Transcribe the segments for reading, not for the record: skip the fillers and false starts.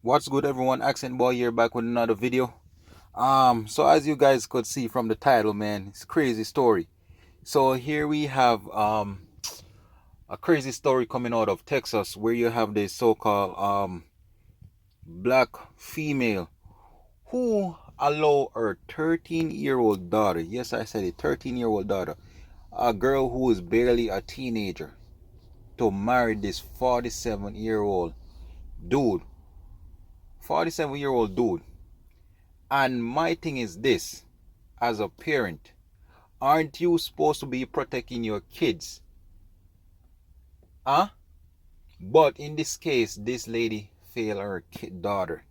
What's good, everyone? Accent Boy here, back with another video. So as you guys could see from the title, man, it's a crazy story. So here we have a crazy story coming out of Texas, where you have this so-called black female who allow her 13-year-old daughter, yes, I said it, 13-year-old daughter, a girl who is barely a teenager, to marry this 47-year-old dude. 47-year-old dude. And my thing is this: as a parent, aren't you supposed to be protecting your kids? Huh? But in this case, this lady failed her daughter.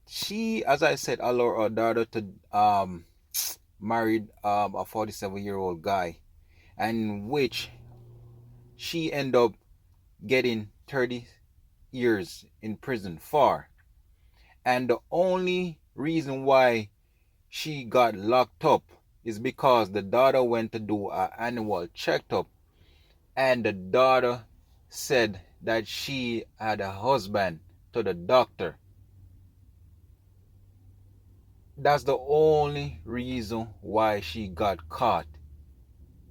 She, as I said, allowed her daughter to married a 47-year-old guy, and which she ended up getting 30 years in prison for. And the only reason why she got locked up is because the daughter went to do an annual checkup, and the daughter said that she had a husband to the doctor. That's the only reason why she got caught.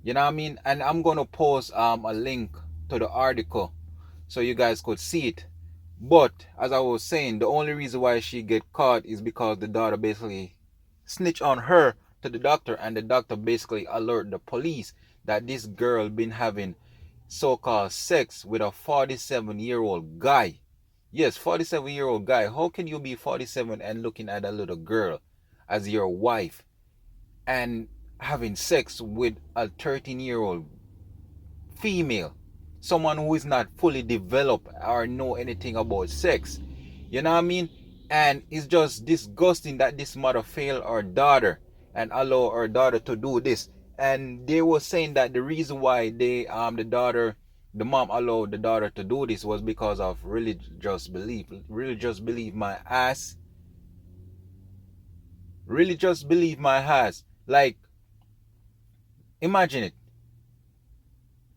You know what I mean? And I'm gonna post a link to the article so you guys could see it. But as I was saying, the only reason why she get caught is because the daughter basically snitched on her to the doctor, and the doctor basically alert the police that this girl been having so-called sex with a 47-year-old guy. Yes, 47-year-old guy. How can you be 47 and looking at a little girl as your wife and having sex with a 13-year-old female? Someone who is not fully developed or know anything about sex. You know what I mean? And it's just disgusting that this mother failed her daughter and allow her daughter to do this. And they were saying that the reason why the mom allowed the daughter to do this was because of religious belief. Religious belief my ass. Religious belief my ass. Like, imagine it.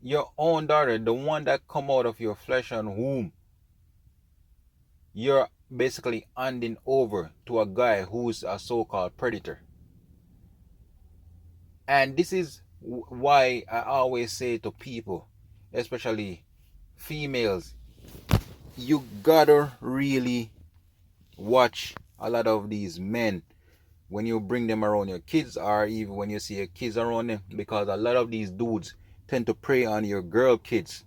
Your own daughter, the one that come out of your flesh and womb, you're basically handing over to a guy who's a so-called predator. And this is why I always say to people, especially females, you gotta really watch a lot of these men when you bring them around your kids, or even when you see your kids around them, because a lot of these dudes tend to prey on your girl kids.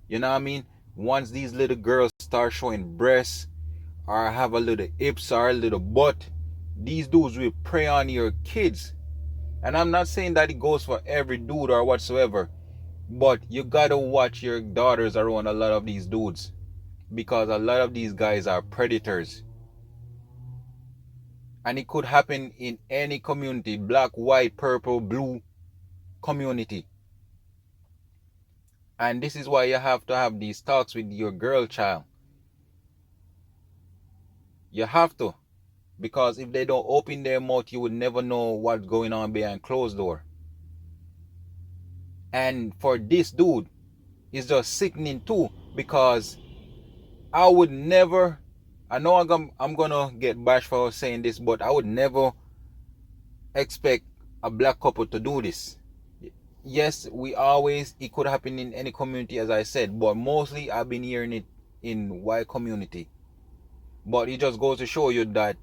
You know what I mean? Once these little girls start showing breasts or have a little hips or a little butt, these dudes will prey on your kids. And I'm not saying that it goes for every dude or whatsoever, but you gotta watch your daughters around a lot of these dudes, because a lot of these guys are predators. And it could happen in any community: black, white, purple, blue community. And this is why you have to have these talks with your girl child. You have to. Because if they don't open their mouth, you would never know what's going on behind closed door. And for this dude, it's just sickening too, because I would never, I know I'm gonna get bashed for saying this, but I would never expect a black couple to do this. Yes, it could happen in any community, as I said, but mostly I've been hearing it in white community. But it just goes to show you that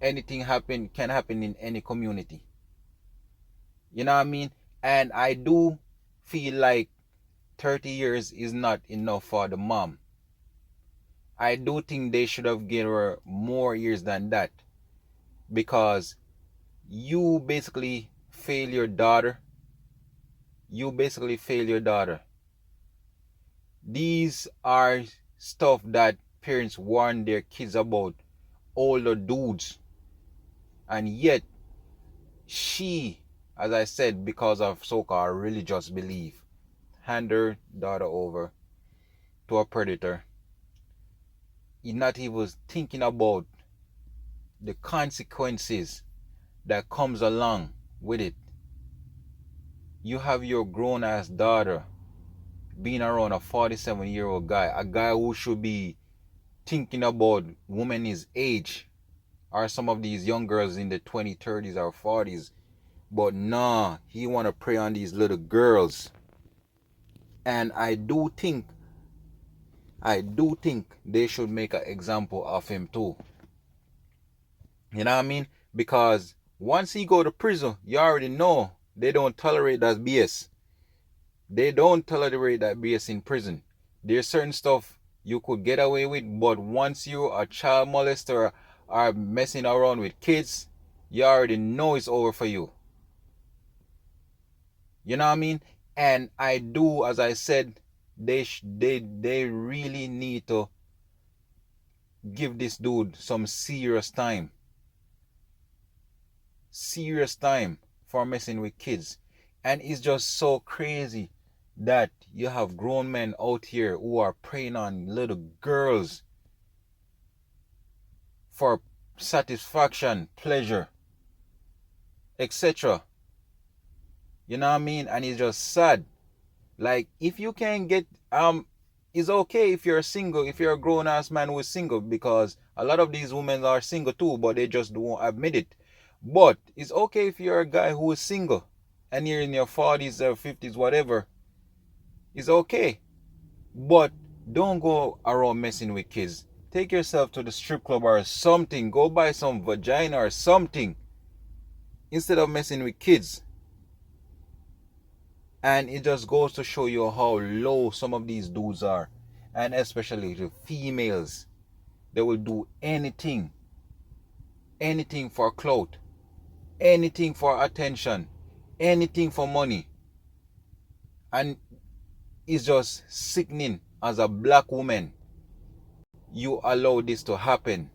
anything can happen in any community. You know what I mean? And I do feel like 30 years is not enough for the mom. I do think they should have given her more years than that, because you basically fail your daughter. You basically fail your daughter. These are stuff that parents warn their kids about, older dudes. And yet, she, as I said, because of so-called religious belief, hand her daughter over to a predator. You're not even thinking about the consequences that comes along with it. You have your grown-ass daughter being around a 47-year-old guy, a guy who should be thinking about women his age, or some of these young girls in the 20s, 30s, or 40s. But nah, he want to prey on these little girls. And I do think they should make an example of him too. You know what I mean? Because once he go to prison, you already know they don't tolerate that BS. They don't tolerate that BS in prison. There's certain stuff you could get away with, but once you are a child molester or messing around with kids, you already know it's over for you. You know what I mean? And I do, as I said, they really need to give this dude some serious time. Serious time for messing with kids. And it's just so crazy that you have grown men out here who are preying on little girls for satisfaction, pleasure, etc. You know what I mean? And it's just sad. Like, if you can get it's okay if you're single, if you're a grown ass man who's single, because a lot of these women are single too, but they just don't admit it. But it's okay if you're a guy who is single and you're in your 40s or 50s, whatever. It's okay. But don't go around messing with kids. Take yourself to the strip club or something. Go buy some vagina or something instead of messing with kids. And it just goes to show you how low some of these dudes are. And especially the females. They will do anything. Anything for clout. Anything for attention. Anything for money. And it's just sickening. As a black woman, you allow this to happen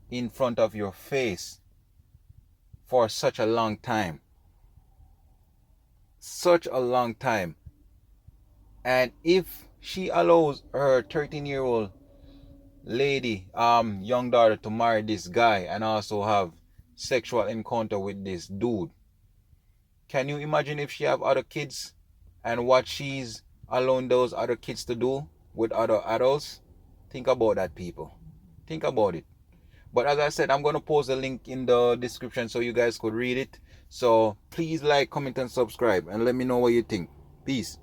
in front of your face for such a long time. Such a long time. And if she allows her 13-year-old lady, young daughter, to marry this guy and also have sexual encounter with this dude, can you imagine if she have other kids and what she's allowing those other kids to do with other adults? Think about that, people. Think about it. But as I said, I'm going to post a link in the description so you guys could read it. So please like, comment, and subscribe, and let me know what you think. Peace.